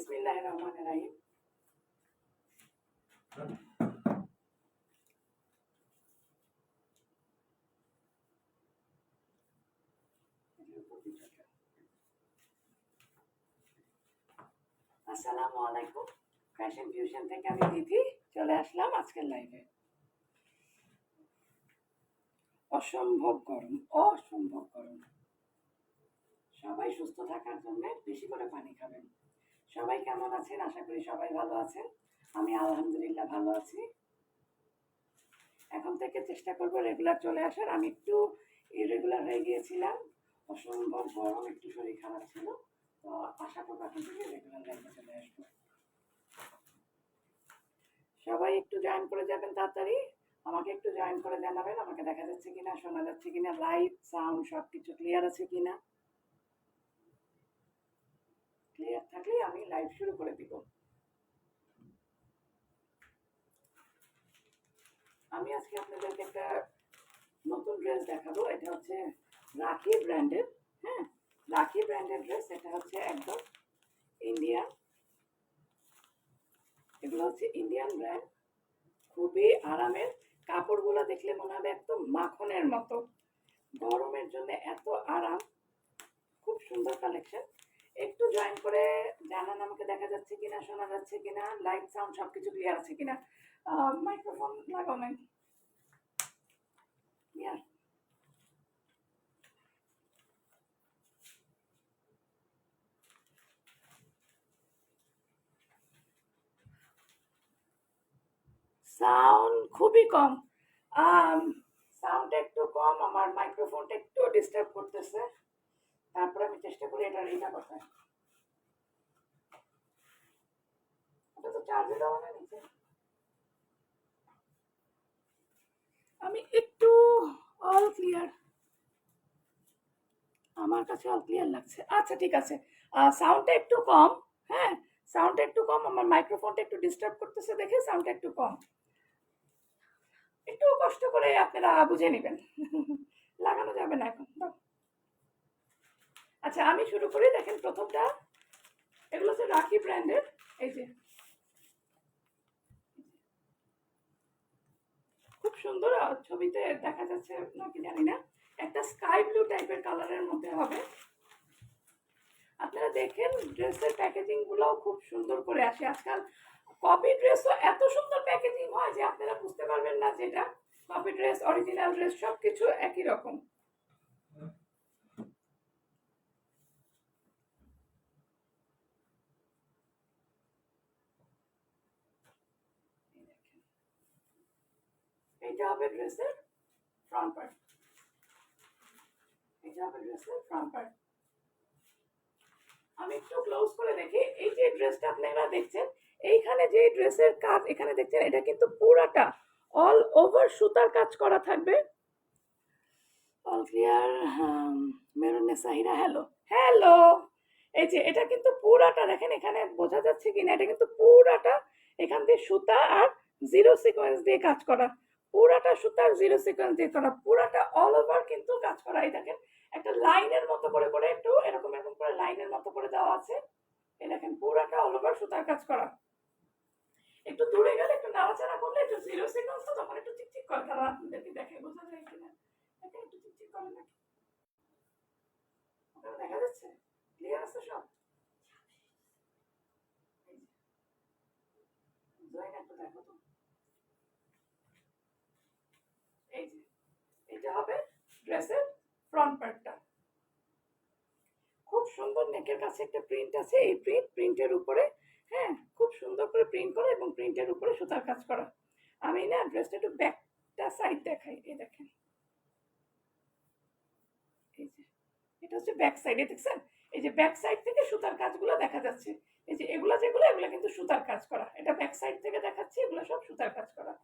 বিসমিল্লাহির রহমানির রহিম। আসসালামু আলাইকুম। ফ্যাশন ফিউশন থেকে আমি দিদি চলে আসলাম আজকের লাইভে। অসম্ভব গরম, অসম্ভব গরম। সবাই সুস্থ থাকার জন্য বেশি করে পানি খাবেন। সবাই কেমন আছেন? আশা করি সবাই ভালো আছেন। আমি আলহামদুলিল্লাহ ভালো আছি। এখন থেকে চেষ্টা করবো রেগুলার চলে আসার। আমি একটু ইরেগুলার হয়ে গিয়েছিলাম, অসম্ভব গরম, একটু শরীর খারাপ ছিল, তো আশা করবো এখন থেকে রেগুলার লাইভে চলে আসবো। সবাই একটু জয়েন করে যাবেন তাড়াতাড়ি। আমাকে একটু জয়েন করে জানাবেন আমাকে দেখা যাচ্ছে কিনা, শোনা যাচ্ছে কিনা, লাইট সাউন্ড সব কিছু ক্লিয়ার আছে কিনা। ক্লিয়ার থাকলে আমি লাইভ শুরু করে দিব। আমি আজকে আপনাদেরকে একটা নতুন ড্রেস দেখাবো। এটা হচ্ছে রাখি ব্র্যান্ডের, হ্যাঁ, রাখি ব্র্যান্ডের ড্রেস। এটা হচ্ছে একদম ইন্ডিয়ান, এগুলো হচ্ছে ইন্ডিয়ান ব্র্যান্ড। খুবই আরামের, কাপড়গুলো দেখলে মনে হবে একদম মাখনের মতো। গরমের জন্য এত আরাম, খুব সুন্দর কালেকশন। একটু জয়েন করে জানান আমাকে দেখা যাচ্ছে কিনা, শোনা যাচ্ছে কিনা, লাইট সাউন্ড সবকিছু ক্লিয়ার আছে কিনা। মাইক্রোফোন লাগাও নাই ক্লিয়ার? সাউন্ড খুবই কম, সাউন্ডটা একটু কম, আমার মাইক্রোফোনটা একটু ডিস্টার্ব করতেছে। তারপরে আমি চেষ্টা করি এটা রিটা করতে। ওটা তো চার্জে দেওয়া না নিচে। আমি একটু অল ক্লিয়ার, আমার কাছে অল ক্লিয়ার লাগছে। আচ্ছা ঠিক আছে, সাউন্ডটা একটু কম, হ্যাঁ সাউন্ডটা একটু কম, আমার মাইক্রোফোনটা একটু ডিস্টার্ব করতেছে দেখে সাউন্ডটা একটু কম। একটু কষ্ট করে আপনারা বুঝে নেবেন। লাগানো যাবে না এখন। আচ্ছা আমি শুরু করি। দেখেন প্রথমটা, এগুলো হচ্ছে রাখি ব্র্যান্ডের। এই যে খুব সুন্দর, ছবিতে দেখা যাচ্ছে নাকি জানি না, একটা স্কাই ব্লু টাইপের কালারের মধ্যে হবে। আপনারা দেখেন ড্রেসের প্যাকেজিং গুলোও খুব সুন্দর করে আসে। আজকাল কপি ড্রেসও এত সুন্দর প্যাকেজিং হয় যে আপনারা বুঝতে পারবেন না যেটা কপি ড্রেস, অরিজিনাল ড্রেস সবকিছু একই রকম। এইটা হবে ড্রেসের ফ্রন্ট পার্ট, এটা হবে ড্রেসের ফ্রন্ট পার্ট। আমি একটু ক্লোজ করে দেখি। এই যে ড্রেসটা আপনারা দেখছেন, এইখানে যে ড্রেসের কাজ এখানে দেখছেন, এটা কিন্তু পুরাটা অল ওভার সুতার কাজ করা থাকবে। All clear? মেরুনে সাহিরা হ্যালো হ্যালো। এই যে এটা কিন্তু পুরাটা দেখেন, এখানে বোঝা যাচ্ছে কিনা, এটা কিন্তু পুরাটা এখান দিয়ে সুতা আর জিরো সিকোয়েন্স দিয়ে কাজ করা। পুরাটা সুতার জিরো সিকোয়েন্স দিয়ে করা, পুরাটা অল ওভার কিন্তু কাজ করা। এই দেখেন একটা লাইনের মতো করে করে একটু এরকম এরকম করে লাইনের মতো করে দেওয়া আছে। এই দেখেন পুরাটা অল ওভার সুতার কাজ করা। একটু দূরে গেলে একটু নাড়াচাড়া করলে একটু জিরো সিকোয়েন্স, তো তখন একটু চিকচিক করে। তারা আপনাদেরকে দেখে বোঝা যায় কিনা, দেখেন একটু চিকচিক করে নাকি, ওখানে দেখা যাচ্ছে? ক্লিয়ার আছে সব? জয়েন একটু দেখো তো। এই যে এটা হবে ড্রেসের ফ্রন্ট পার্টটা। খুব সুন্দর নেকের কাছে একটা প্রিন্ট আছে। এই প্রিন্টের উপরে, হ্যাঁ খুব সুন্দর করে প্রিন্ট করা এবং প্রিন্টের উপরে সুতার কাজ করা। আমি না ড্রেসটা একটু ব্যাকটা সাইড দেখাই। এই দেখেন, এই যে এটা হচ্ছে ব্যাক সাইডে, দেখছেন? এই যে ব্যাক সাইড থেকে সুতার কাজগুলো দেখা যাচ্ছে। এই যে এগুলো যেগুলো, এগুলো কিন্তু সুতার কাজ করা। এটা ব্যাক সাইড থেকে দেখাচ্ছি, এগুলো সব সুতার কাজ করা।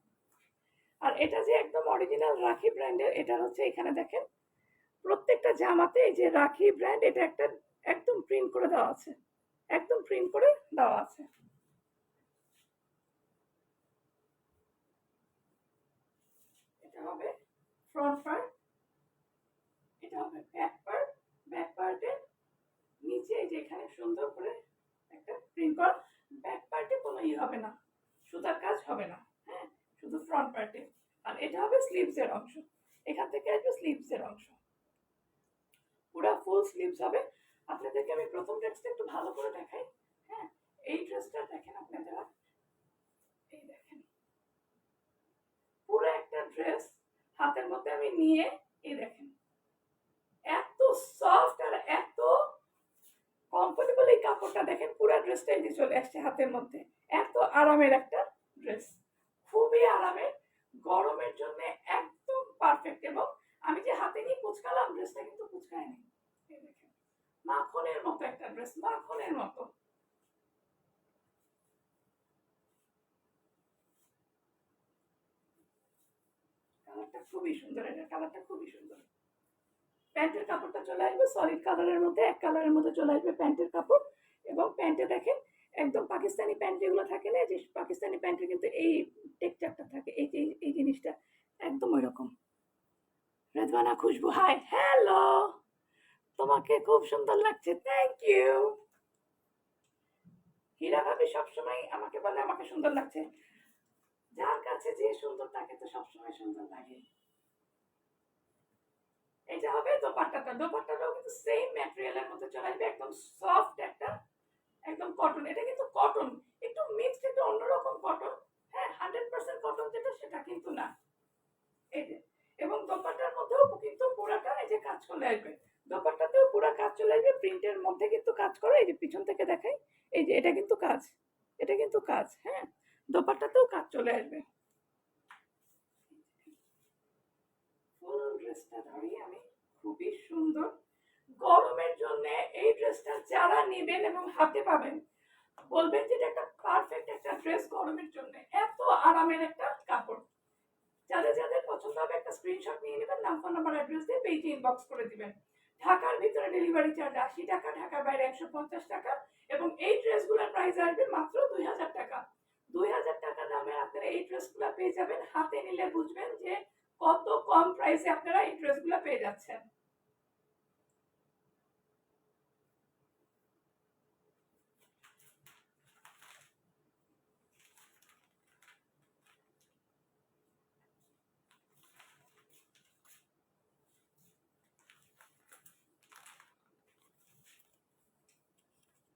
আর এটা যে একদম অরিজিনাল রাখি ব্র্যান্ডের, এটা হচ্ছে এখানে দেখেন প্রত্যেকটা জামাতে এই যে রাখি ব্র্যান্ড, এটা একটা একদম প্রিন্ট করে দেওয়া আছে, একদম প্রিন্ট করে দেওয়া আছে। এটা হবে ফ্রন্ট পার্ট, এটা হবে ব্যাক পার্ট। ব্যাক পার্টের নিচে এই যে এখানে সুন্দর করে একটা প্রিন্ট করা, ব্যাক পার্টে কোনো হবে না, সুতার কাজ হবে না, হ্যাঁ, শুধু ফ্রন্ট পার্টে। আর এটা হবে স্লিভসের অংশ, এখান থেকে আসবে স্লিভসের অংশ, পুরো ফুল স্লিভস হবে। আপনাদেরকে আমি প্রথম ড্রেসটা একটু ভালো করে দেখাই। হ্যাঁ, এই ড্রেসটা দেখেন আপনারা, এই দেখেন পুরো একটা ড্রেস হাতের মধ্যে আমি নিয়ে, এই দেখেন এত সফট আর এত কমফোর্টেবল এই কাপড়টা, দেখেন পুরো ড্রেসটা এই যে চলে আসছে হাতের মধ্যে, এত আরামের একটা ড্রেস, খুবই আরামের, গরমের জন্য একদম পারফেক্ট। এবং আমি যে হাতে নিয়ে কুচকালাম, ড্রেসটা কিন্তু কুচকায়নি, এই দেখেন মাখনের মতো একটা ড্রেস, মাখনের মতো। কালারটা খুবই সুন্দর, এটার কালারটা খুবই সুন্দর। প্যান্টের কাপড়টা চলে আসবে সলিড কালারের মধ্যে, এক কালারের মধ্যে চলে আসবে প্যান্টের কাপড়। এবং প্যান্টে দেখেন একদম পাকিস্তানি প্যান্ট যেগুলো থাকে না, যে পাকিস্তানি প্যান্টের কিন্তু এই টেক্সচারটা থাকে, এই যে এই জিনিসটা একদম ওই রকম। রেদওয়ানা খুশবু, হাই, হ্যালো, তোমাকে খুব সুন্দর লাগছে, থ্যাংক ইউ। হীরা ভাবি সবসময় আমাকে বলে আমাকে সুন্দর লাগছে, যার কাছে যে সুন্দর তাকে তো সবসময় সুন্দর লাগে। এটা হবে দোপাট্টাটা, দোপাট্টাটাও কিন্তু সেম ম্যাটেরিয়ালের মধ্যে চলে আসবে, একদম সফট একটা, একদম কটন, এটা কিন্তু কটন, একটু মিক্সড, একটু অন্যরকম কটন, হ্যাঁ, 100% কটন যেটা সেটা কিন্তু না, এই যে। এবং দোপাট্টার মধ্যেও কিন্তু পুরাটা এই যে কাজ চলে আসবে, দোপাট্টাতেও পুরা কাজ চলে আসবে, প্রিন্টের মধ্যে কিন্তু কাজ করে, এই যে পিছন থেকে দেখাই, এই যে এটা কিন্তু কাজ, এটা কিন্তু কাজ, হ্যাঁ, দোপাট্টাতেও কাজ চলে আসবে। ফুল ড্রেসটা ধরি আমি, খুবই সুন্দর, গরমের জন্য এই ড্রেসটা যারা নেবেন এবং হাতে পাবেন বলবেন যে এটা একটা পারফেক্ট একটা ড্রেস গরমের জন্য, এত আরামের একটা কাপড়। যাদের যাদের পছন্দ হবে একটা স্ক্রিনশট নিয়ে নেবেন, নাম, ফোন নাম্বার, অ্যাড্রেস দিয়ে পেজে ইনবক্স করে দিবেন। ঢাকার ভিতরে ডেলিভারি চার্জ 80 টাকা, ঢাকার বাইরে 150 টাকা। এবং এই ড্রেসগুলোর প্রাইস আসবে মাত্র 2000 টাকা। 2000 টাকা দামে আপনারা এই ড্রেসগুলো পেয়ে যাবেন, হাতে নিলে বুঝবেন যে কত কম প্রাইসে আপনারা এই ড্রেসগুলো পেয়ে যাচ্ছেন।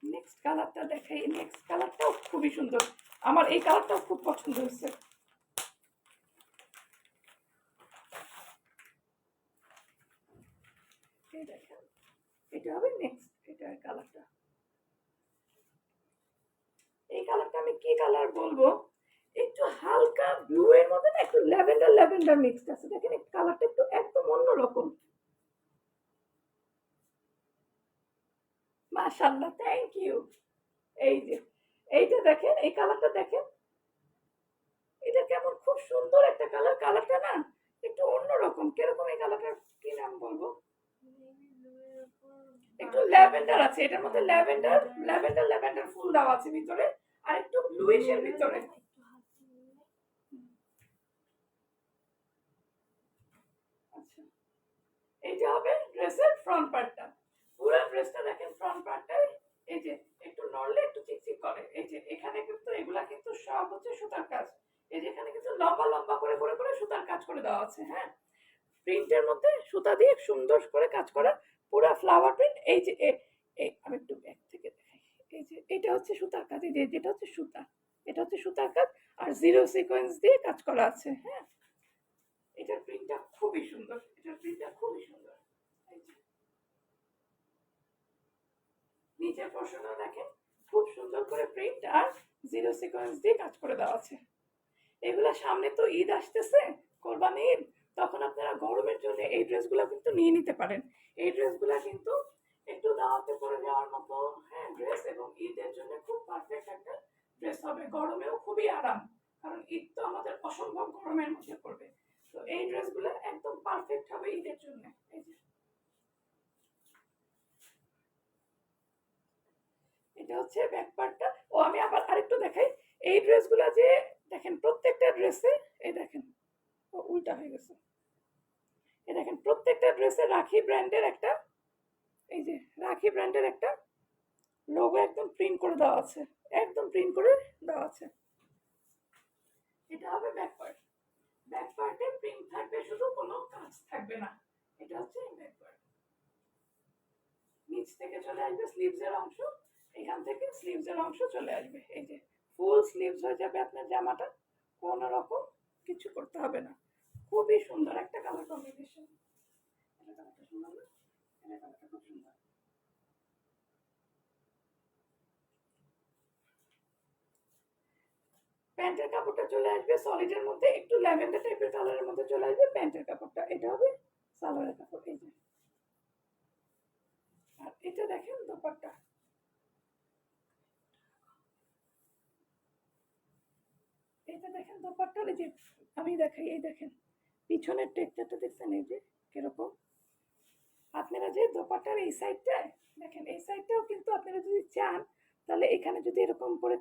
নেক্সট কালারটা দেখাই, নেক্সট কালারটাও খুবই সুন্দর, আমার এই কালারটাও খুব পছন্দ হয়েছে। এই দেখেন, এটা হবে নেক্সট, এটার কালারটা, এই কালারটা আমি কি কালার বলবো, একটু হালকা ব্লু এর মধ্যে না, একটু ল্যাভেন্ডার ল্যাভেন্ডার মিক্সড আছে, দেখেন এই কালারটা একটু একদম অন্যরকম। মাশাআল্লাহ, থ্যাংক ইউ। এই যে এইটা দেখেন, এই কালারটা দেখেন, এটা কেমন খুব সুন্দর একটা কালার, কালারটা না একটু অন্যরকম, কিরকম এই কালারটা কি নাম বলবো, একটু ল্যাভেন্ডার আছে এটার মধ্যে, ল্যাভেন্ডার ল্যাভেন্ডার ল্যাভেন্ডার ফুল দেওয়া আছে ভিতরে, আর একটু ব্লুইশ এর ভিতরে। আচ্ছা, এইটা হবে ড্রেসের ফ্রন্ট পার্টটা, পুরো ড্রেসটা দেখেন ফ্রন্ট পার্টটাই এই যে একটু নড়লে একটু চিকচিক করে, এই যে এখানে কিন্তু এগুলা কিন্তু সব হচ্ছে সুতার কাজ, এই যে এখানে কিন্তু লম্বা লম্বা করে করে করে সুতার কাজ করে দেওয়া আছে, হ্যাঁ, প্রিন্টের মধ্যে সুতা দিয়ে সুন্দর করে কাজ করা, পুরো ফ্লাওয়ার প্রিন্ট। এই যে আমি একটু ব্যাক থেকে দেখাই, এই যে এটা হচ্ছে সুতার কাজ, এই যে যেটা হচ্ছে সুতা, এটা হচ্ছে সুতার কাজ, আর জিরো সিকোয়েন্স দিয়ে কাজ করা আছে, হ্যাঁ, এটার প্রিন্টটা খুবই সুন্দর, এটার প্রিন্টটা খুবই সুন্দর। এই যে নিচের পোর্শনও দেখেন খুব সুন্দর করে প্রিন্ট আর জিরো সিকোয়েন্স দিয়ে কাজ করে দেওয়া আছে। এগুলা সামনে তো ঈদ আসতেছে, কোরবানি ঈদ, তখন আপনারা গরমের জন্য এই ড্রেসগুলো কিন্তু নিয়ে নিতে পারেন। এই ড্রেসগুলো কিন্তু একটু দাওয়াতে পরে যাওয়ার মতো, হ্যাঁ, ড্রেস, এবং ঈদের জন্য খুব পারফেক্ট একটা ড্রেস হবে, গরমেও খুবই আরাম, কারণ ঈদ তো আমাদের অসম্ভব গরমের মধ্যে পড়বে, তো এই ড্রেসগুলো একদম পারফেক্ট হবে ঈদের জন্য। এই যে এটা হচ্ছে ব্যাক পার্টটা। ও আমি আবার আরেকটু দেখাই, এই ড্রেসগুলো যে দেখেন প্রত্যেকটা ড্রেসে, এই দেখেন ও উল্টা হয়ে গেছে, এই দেখেন প্রত্যেকটা ড্রেসে রাখি ব্র্যান্ডের একটা, এই যে রাখি ব্র্যান্ডের একটা লোগো একদম প্রিন্ট করে দেওয়া আছে, একদম প্রিন্ট করে দেওয়া আছে। এটা হবে ব্যাক পার্ট। ব্যাক পার্টে প্রিন্ট থাকবে, শুধু কোনো কাজ থাকবে না। এটা হচ্ছে ব্যাক পার্ট। নিচ থেকে চলে আসবে স্লিভস এর অংশ, এখান থেকে স্লিভস এর অংশ চলে আসবে, এই যে ফুল স্লিভস হয়ে যাবে আপনার জামাটা, কোনো রকম কিছু করতে হবে না। খুবই সুন্দর একটা কালার কম্বিনেশন। এটা কালারটা সুন্দর না? এটা কালারটা খুব সুন্দর। প্যান্টের কাপড়টা চলে আসবে সলিডের মধ্যে, একটু ল্যাভেন্ডার টাইপের কালারের মধ্যে চলে আসবে প্যান্টের কাপড়টা। এটা হবে সালোয়ারের কাপড়, এই যে। আর এটা দেখেন দোপাট্টা, এটা দেখেন দোপাট্টার, এই যে আমি দেখাই, এই দেখেন পিছনের টেক্সচারটা দেখছেন, এই যে কিরকম। আপনারা যে দোপাট্টার এই সাইডটায় দেখেন, এই সাইডটাও কিন্তু আপনারা যদি চান, তাহলে এখানে যদি এরকম করে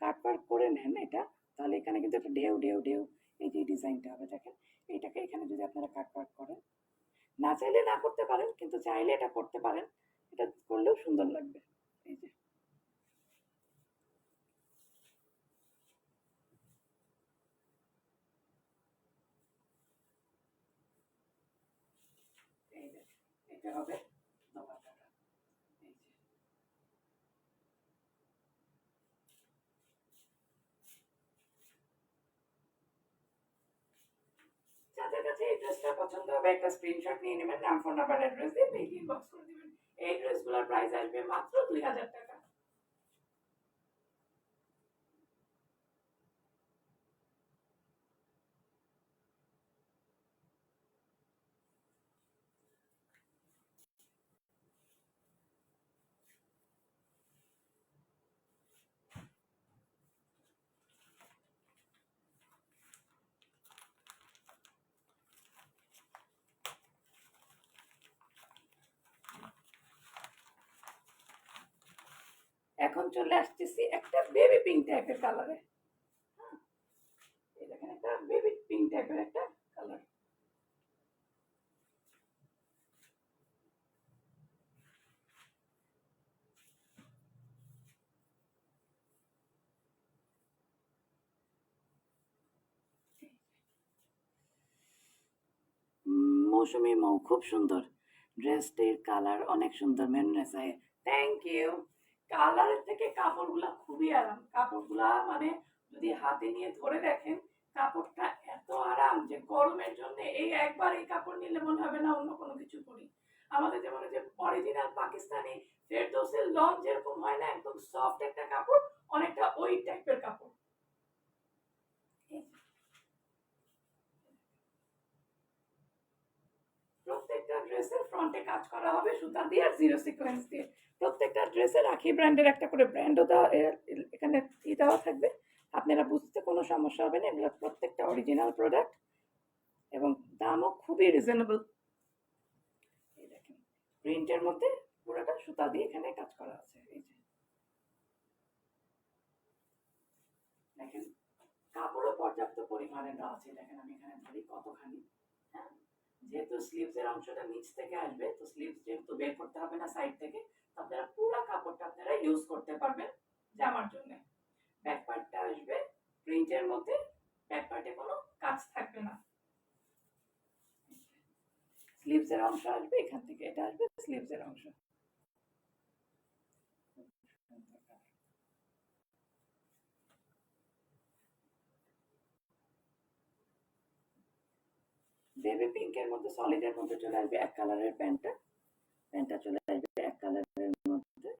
কাট পার্ট করে নেন এটা, তাহলে এখানে কিন্তু একটা ঢেউ ঢেউ ঢেউ এই যে ডিজাইনটা হবে দেখেন। এইটাকে এখানে যদি আপনারা কাট পার্ট করেন, না চাইলে না করতে পারেন, কিন্তু চাইলে এটা করতে পারেন, এটা করলেও সুন্দর লাগবে। এই যে এই দেখেন, এটা হবে দোপাট্টাটা, এই যে। যাদের কাছে এই ড্রেসটা পছন্দ হবে, একটা স্ক্রিনশট নিয়ে নেবেন, নাম ফোন নাম্বার অ্যাড্রেস দিয়ে পেজ ইনবক্স করে দিবেন। এই ড্রেসগুলোর প্রাইস আসবে মাত্র 2000 টাকা। এখন চলে আসতেছি একটা বেবি পিঙ্ক টাইপের কালারে। এই দেখেন একটা বেবি পিঙ্ক টাইপের একটা কালার। মৌসুমি মৌ, খুব সুন্দর ড্রেসটির কালার, অনেক সুন্দর মেরুনেসে। Thank you. কালারের থেকে কাপড়গুলা খুবই আরাম, কাপড়গুলা মানে যদি হাতে নিয়ে ধরে দেখেন, কাপড়টা এত আরাম যে গরমের জন্য এই একবার এই কাপড় নিলে মনে হবে না অন্য কোনো কিছু পরি। আমাদের যেমন যে অরিজিনাল পাকিস্তানি ফেরদৌসের লন যেরকম হয় না, একদম সফট একটা কাপড়, অনেকটা ওই টাইপের কাপড়। প্রত্যেকটা ড্রেসের ফ্রন্টে কাজ করা হবে সুতা দিয়ে আর জিরো সিকোয়েন্স দিয়ে। প্রত্যেকটা ড্রেসে রাখি ব্র্যান্ডের একটা করে ব্র্যান্ডও দেওয়া, এখানে দেওয়া থাকবে, আপনারা বুঝতে কোনো সমস্যা হবে না। এগুলো প্রত্যেকটা অরিজিনাল প্রোডাক্ট এবং দামও খুবই রিজনেবল। এই দেখেন প্রিন্টের মধ্যে পুরোটা সুতা দিয়ে এখানে কাজ করা আছে, এই যে দেখেন। কাপড়ও পর্যাপ্ত পরিমাণে দেওয়া আছে, দেখেন আমি এখানে ধরি কতখানি। হ্যাঁ, যেহেতু স্লিভস এর অংশটা নিচ থেকে আসবে, তো স্লিভস যেহেতু বের করতে হবে না সাইড থেকে, তো আপনারা পুরো কাপড়টা আপনারা ইউজ করতে পারবেন জামার জন্য। ব্যাক পার্টটা আসবে প্রিন্টের মধ্যে, ব্যাক পার্টে কোনো কাজ থাকবে না। স্লিভস এর অংশ আসবে এখান থেকে, এটা আসবে স্লিভস এর অংশ। বেবি পিঙ্কের মধ্যে সলিডের মধ্যে চলে আসবে এক কালারের প্যান্টটা, প্যান্টটা চলে আসবে এক কালারের মধ্যে।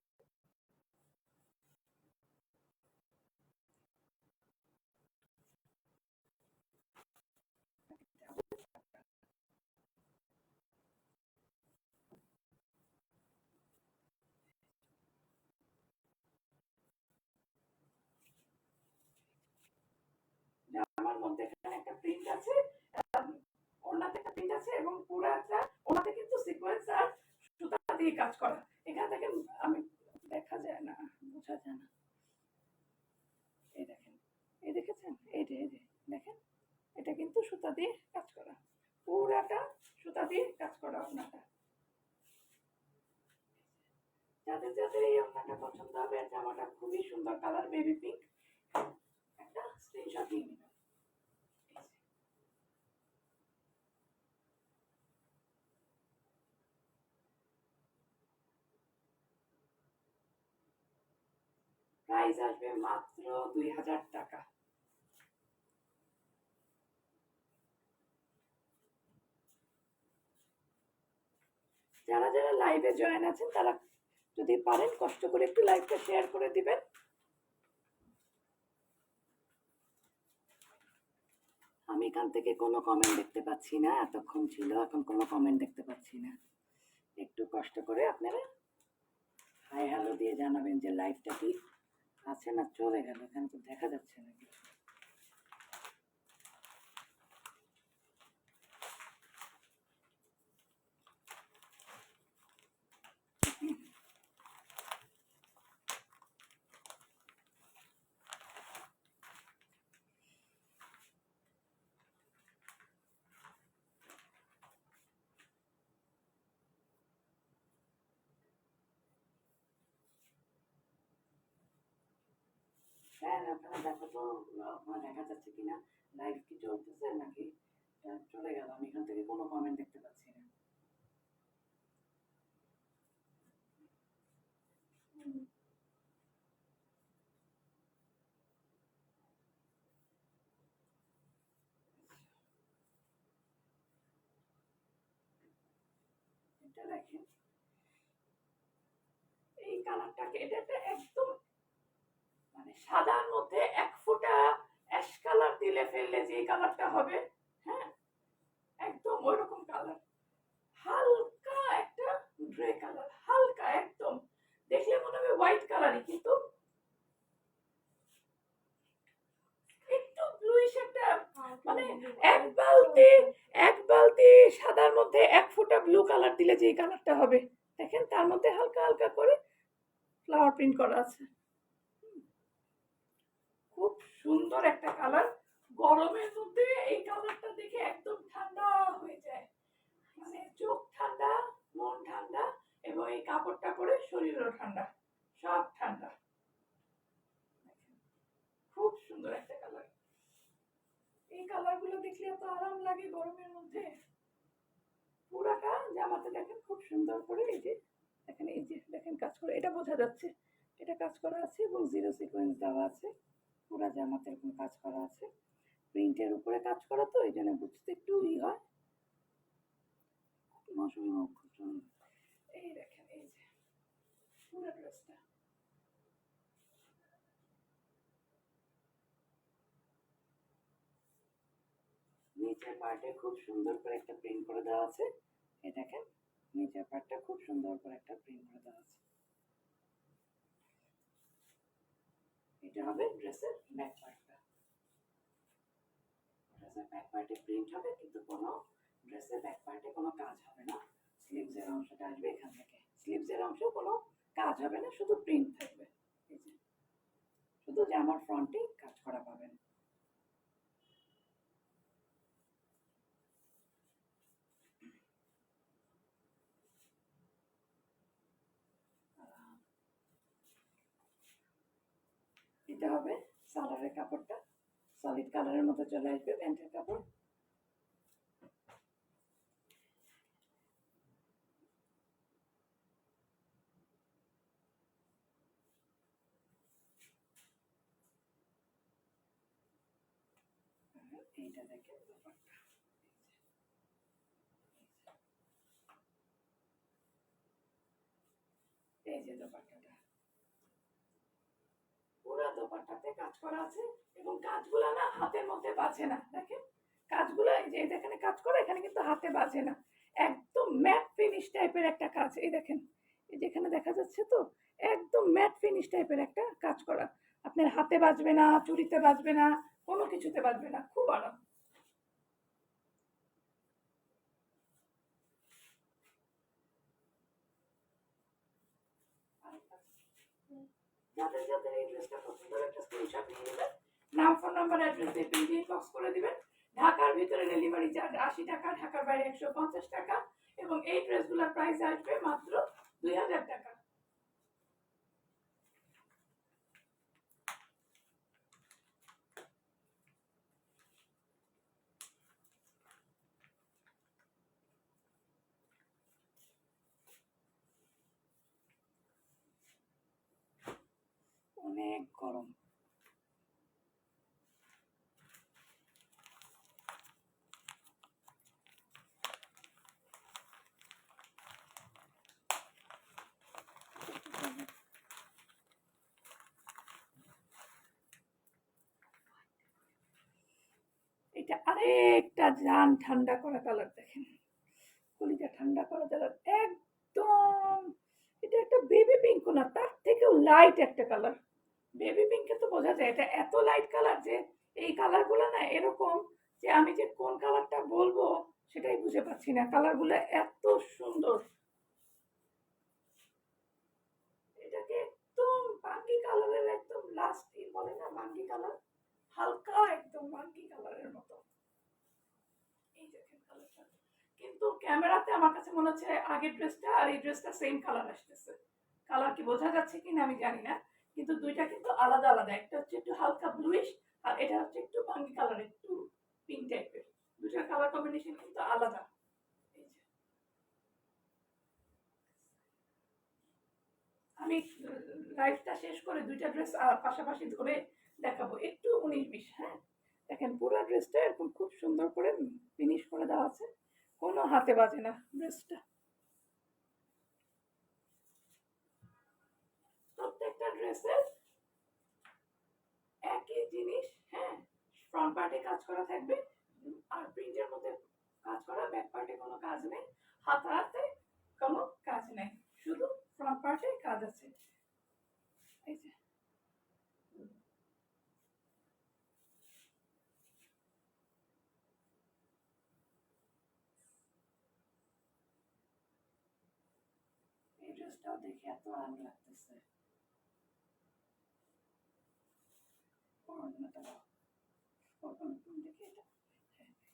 জামার মধ্যে এখানে একটা প্রিন্ট আছে, ওড়নাতে একটা প্রিন্ট আছে, এবং পুরাটা ওড়নাতে কিন্তু সিকোয়েন্স আর সুতা দিয়ে কাজ করা। এখানে দেখেন, আমি দেখা যায় না, বোঝা যায় না, এই দেখেন, এই দেখেছেন, এই যে দেখেন, এটা কিন্তু সুতা দিয়ে কাজ করা, পুরাটা সুতা দিয়ে কাজ করা ওড়নাটা। যাদের যাদের এই ওড়নাটা পছন্দ হবে, জামাটা খুবই সুন্দর কালার, বেবি পিঙ্ক, একটা স্ক্রিনশট নিয়ে নেবেন। প্রাইস আসবে মাত্র 2000 টাকা। যারা যারা লাইভে জয়েন আছেন তারা যদি পারেন কষ্ট করে একটু লাইভটা শেয়ার করে দিবেন। আমি এখান থেকে কোনো কমেন্ট দেখতে পাচ্ছি না, এতক্ষণ ছিল, এখন কোনো কমেন্ট দেখতে পাচ্ছি না। একটু কষ্ট করে আপনারা হাই হ্যালো দিয়ে জানাবেন যে লাইভটা কি আছে না চলে গেল, এখানে তো দেখা যাচ্ছে না কিছু। হ্যাঁ, আপনারা দেখো তো ওখানে দেখা যাচ্ছে কিনা, লাইভ কি চলতেছে নাকি চলে গেল, আমি এখান থেকে কোনো কমেন্ট দেখতে পাচ্ছি না। এটা দেখেন, এই কালারটাকে, এটা একদম মানে সাদার মধ্যে এক ফোঁটা অ্যাশ কালার দিলে ফেললে যে কালারটা হবে, হ্যাঁ একদম ওইরকম কালার, হালকা একটা গ্রে কালার, হালকা একদম দেখলে মনে হবে হোয়াইট কালারই, কিন্তু একটু ব্লুইশ একটা, মানে এক বালতি সাদার মধ্যে এক ফোঁটা ব্লু কালার দিলে যে কালারটা হবে, দেখেন তার মধ্যে হালকা হালকা করে ফ্লাওয়ার প্রিন্ট করা আছে। খুব সুন্দর একটা কালার, গরমের মধ্যে এই কালারটা দেখে একদম ঠান্ডা হয়ে যায়, মানে চোখ ঠান্ডা, মন ঠান্ডা, এবং এই কাপড়টা পরে শরীরও ঠান্ডা, সব ঠান্ডা। খুব সুন্দর একটা কালার, এই কালার গুলো দেখলে এত আরাম লাগে গরমের মধ্যে। পুরাটা জামাতে দেখেন খুব সুন্দর করে, এই যে দেখেন, এই যে দেখেন কাজ করে, এটা বোঝা যাচ্ছে এটা কাজ করা আছে এবং জিরো সিকোয়েন্স দেওয়া আছে, পুরা জামাতে এরকম কাজ করা আছে, প্রিন্টের উপরে কাজ করা, তো এই জন্য বুঝতে একটু হয়। এই দেখেন, এই যে পুরো ড্রেসটা, নিচের পার্টে খুব সুন্দর করে একটা প্রিন্ট করে দেওয়া আছে, এই দেখেন নিচের পার্টটা খুব সুন্দর করে একটা প্রিন্ট করে দেওয়া আছে। এটা হবে ড্রেসের ব্যাক পার্টটা, ড্রেসের ব্যাক পার্টে প্রিন্ট হবে, কিন্তু কোনো ড্রেসের ব্যাক পার্টে কোনো কাজ হবে না, স্লিভসের অংশটা আসবে এখান থেকে, স্লিভসের অংশ কোনো কাজ হবে না, শুধু প্রিন্ট থাকবে, শুধু জামার ফ্রন্টে কাজ করা পাবেন। এটা হবে সালোয়ারের কাপড়টা, সলিড কালারের মতো চলে আসবে প্যান্টের কাপড়। এইটা দেখেন দোপাট্টা, এই যে দোপাট্টাটা, পুরো দোপাট্টাতে কাজ করা আছে, এবং কাজগুলো না হাতের মধ্যে বাজে না, দেখেন কাজগুলো, এই যে এখানে কাজ করা, এখানে কিন্তু হাতে বাজে না, একদম ম্যাট ফিনিশ টাইপের একটা কাজ, এই দেখেন এই যেখানে দেখা যাচ্ছে, তো একদম ম্যাট ফিনিশ টাইপের একটা কাজ করা, আপনার হাতে বাজবে না, চুড়িতে বাজবে না, কোনো কিছুতে বাজবে না, খুব আরাম। যাদের যাদের এই ড্রেসটা পছন্দ হবে একটা স্ক্রিনশট নিয়ে নেবেন, নাম, ফোন নাম্বার, অ্যাড্রেস দিয়ে প্রিন্ট ইনবক্স করে দিবেন। ঢাকার ভিতরে ডেলিভারি চার্জ 80 টাকা, ঢাকার বাইরে 150 টাকা, এবং এই ড্রেসগুলোর প্রাইস আসবে মাত্র 2000 টাকা। অনেক গরম। এটা আরেকটা জান ঠান্ডা করা কালার, দেখেন কলিজা ঠান্ডা করা কালার একদম। এটা একটা বেবি পিঙ্ক না, তার থেকেও লাইট একটা কালার। বেবি পিঙ্কে তো বোঝা যায় এটা এত লাইট কালার যে এই কালারগুলো না এরকম যে আমি যে কোন কালারটা বলবো সেটাই বুঝে পাচ্ছি না, কালারগুলো এত সুন্দর। এটাকে একদম বাঙ্গি কালারের, একদম লাস্ট বলে না বাঙ্গি কালার, হালকা একদম বাঙ্গি কালারের মতো। এই দেখেন কালারটা, কিন্তু ক্যামেরাতে আমার কাছে মনে হচ্ছে আগের ড্রেসটা আর এই ড্রেসটা সেম কালার আসতেছে। কালার কি বোঝা যাচ্ছে কিনা আমি জানি না, কিন্তু দুইটা কিন্তু আলাদা আলাদা। একটা হচ্ছে একটু হালকা ব্লুইশ আর এটা হচ্ছে একটু বাঙ্গি কালার, একটু পিঙ্ক টাইপের। দুটার কালার কম্বিনেশন কিন্তু আলাদা। আমি লাইভটা শেষ করে দুইটা ড্রেস পাশাপাশি ধরে দেখাবো, একটু 19-20। হ্যাঁ, দেখেন পুরো ড্রেসটা এরকম খুব সুন্দর করে ফিনিশ করে দেওয়া আছে, কোনো হাতে বাজে না ড্রেসটা। প্রত্যেকটা ড্রেসের একই জিনিস, হ্যাঁ, ফ্রন্ট পার্টে কাজ করা থাকবে আর প্রিন্টের মধ্যে কাজ করা, ব্যাক পার্টে কোনো কাজ নেই, হাতে কোনো কাজ নেই, শুধু ফ্রন্ট পার্টে কাজ আছে। এই যে এই ড্রেসটাও দেখে এত আরাম লাগতেছে।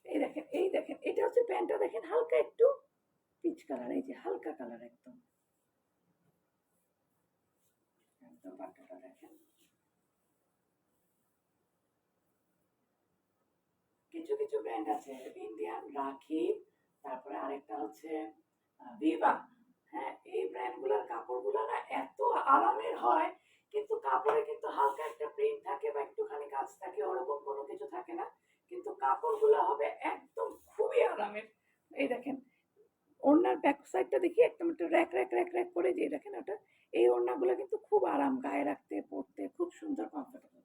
এই দেখেন, এই দেখেন, এটা হচ্ছে প্যান্টটা, দেখেন হালকা একটু পিচ কালার, এই যে হালকা কালার একদম। একদম পাট্টাটা দেখেন, কিছু কিছু ব্র্যান্ড আছে, ইন্ডিয়ান, রাখি, তারপরে আরেকটা হচ্ছে ভিভা। হ্যাঁ, এই ব্র্যান্ডগুলোর কাপড়গুলো না এত আরামের হয়, কিন্তু কাপড়ে কিন্তু হালকা একটা প্রিন্ট থাকে বা একটুখানি কাজ থাকে, ওরকম কোনো কিছু থাকে না, কিন্তু কাপড়গুলো হবে একদম খুবই আরামের। এই দেখেন ওড়নার ব্যাক সাইডটা দেখি একদম একটু র্যাক র্যাক র্যাক র্যাক করে, যে দেখেন ওটা, এই ওড়নাগুলো কিন্তু খুব আরাম, গায়ে রাখতে পরতে খুব সুন্দর, comfortable.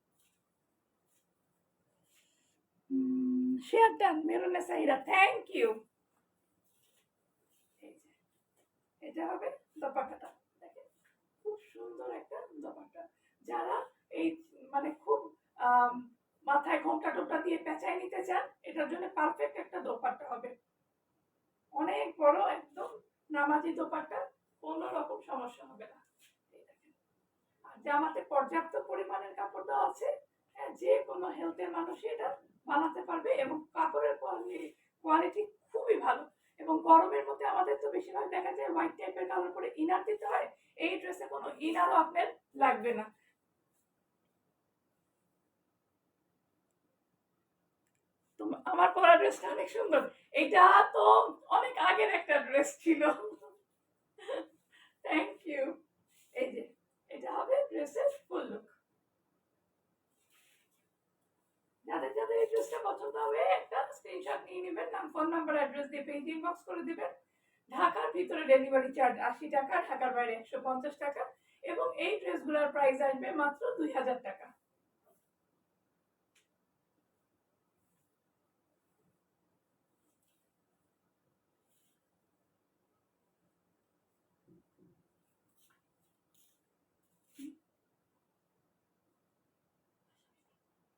Share done মেরুনে Saira, thank you. এই যে এটা হবে দোপাট্টাটা, দেখেন খুব সুন্দর একটা দোপাট্টা। যারা এই মানে খুব আম, মাথায় ঘোমটা টোপটা দিয়ে পেঁচায় নিতে চান, এটার জন্য পারফেক্ট একটা দোপাট্টা হবে, অনেক বড় একদম নামাজি দোপাট্টা, কোনো রকম সমস্যা হবে না। এই দেখেন, আর জামাতে পর্যাপ্ত পরিমাণের কাপড় দেওয়া আছে, হ্যাঁ, যে কোনো হেলথের মানুষই এটা বানাতে পারবে, এবং কাপড়ের কোয়ালিটি খুবই ভালো। এবং গরমের মধ্যে আমাদের তো বেশিরভাগ দেখা যায় হোয়াইট টাইপের কালার করে ইনার দিতে হয়, এই ড্রেসে কোনো ইনারও আপনার লাগবে না। আমার পরা ড্রেসটা অনেক সুন্দর, এটা তো অনেক আগের একটা ড্রেস ছিল। Thank you. এই যে এটা হবে ড্রেসের ফুল লুক। যাদের যাদের এই ড্রেসটা পছন্দ হবে একটা স্ক্রিনশট নিয়ে নেবেন, নাম ফোন নাম্বার অ্যাড্রেস দিয়ে পেজ ইনবক্স করে দিবেন। ঢাকার ভিতরে ডেলিভারি চার্জ 80 টাকা, ঢাকার বাইরে 150 টাকা, এবং এই ড্রেসগুলোর প্রাইস আসবে মাত্র 2000 টাকা।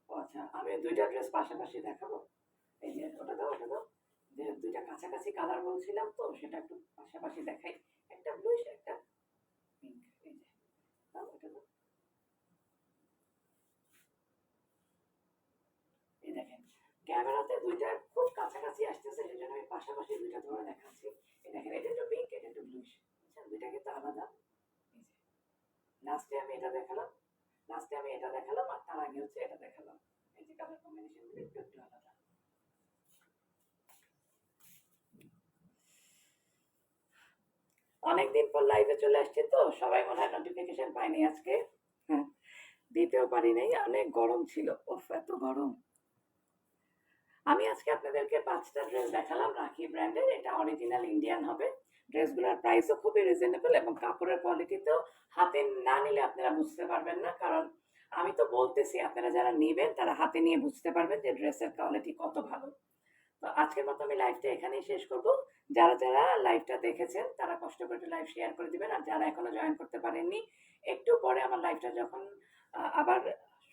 আচ্ছা, আমি দুইটা ড্রেস পাশাপাশি দেখাবো। এই যে ওটা দাও, ওটা দাও, যে দুইটা কাছাকাছি কালার বলছিলাম তো, সেটা একটু পাশাপাশি দেখাই, একটা ব্লুইশ একটা পিঙ্ক। এই যে দাও, ওটা দাও। এই দেখেন ক্যামেরাতে দুইটা খুব কাছাকাছি আসতেছে, সেজন্য আমি পাশাপাশি দুইটা ধরে দেখাচ্ছি। এই দেখেন এটা একটু পিঙ্ক, এটা একটু ব্লুইশ, বুঝছেন, দুইটা কিন্তু আলাদা। এই যে লাস্টে আমি এটা দেখালাম, লাস্টে আমি এটা দেখালাম, আর তার আগে হচ্ছে এটা দেখালাম। এই যে কালার কম্বিনেশন গুলো একটু একটু আলাদা। অনেকদিন পর লাইভে চলে আসছে তো, সবাই মনে হয় নোটিফিকেশন পায়নি আজকে। হ্যাঁ, দিতেও পারি নাই, অনেক গরম ছিল। ওফ, এত গরম। আমি আজকে আপনাদেরকে 5টা ড্রেস দেখালাম রাখি ব্র্যান্ডের। এটা অরিজিনাল ইন্ডিয়ান হবে। ড্রেসগুলোর প্রাইসও খুবই রিজনেবল এবং কাপড়ের কোয়ালিটিতেও হাতে না নিলে আপনারা বুঝতে পারবেন না, কারণ আমি তো বলতেছি, আপনারা যারা নেবেন তারা হাতে নিয়ে বুঝতে পারবেন যে ড্রেসের কোয়ালিটি কত ভালো। তো আজকের মতো আমি লাইভটা এখানেই শেষ করব। যারা যারা লাইভটা দেখেছেন তারা কষ্ট করে একটু লাইভ শেয়ার করে দিবেন, আর যারা এখনো জয়েন করতে পারেননি, একটু পরে আমার লাইভটা যখন আবার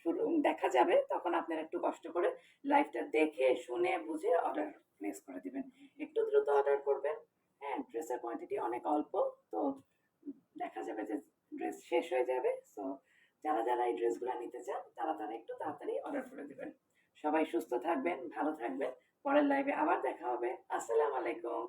শুরু দেখা যাবে, তখন আপনারা একটু কষ্ট করে লাইভটা দেখে শুনে বুঝে অর্ডার প্লেস করে দিবেন। একটু দ্রুত অর্ডার করবেন। হ্যাঁ, ড্রেসের কোয়ান্টিটি অনেক অল্প, তো দেখা যাবে যে ড্রেস শেষ হয়ে যাবে। সো যারা যারা এই ড্রেসগুলো নিতে চান তারা তারা একটু তাড়াতাড়ি অর্ডার করে দিবেন। সবাই সুস্থ থাকবেন, ভালো থাকবেন। পরের লাইভে আবার দেখা হবে। আসসালামু আলাইকুম।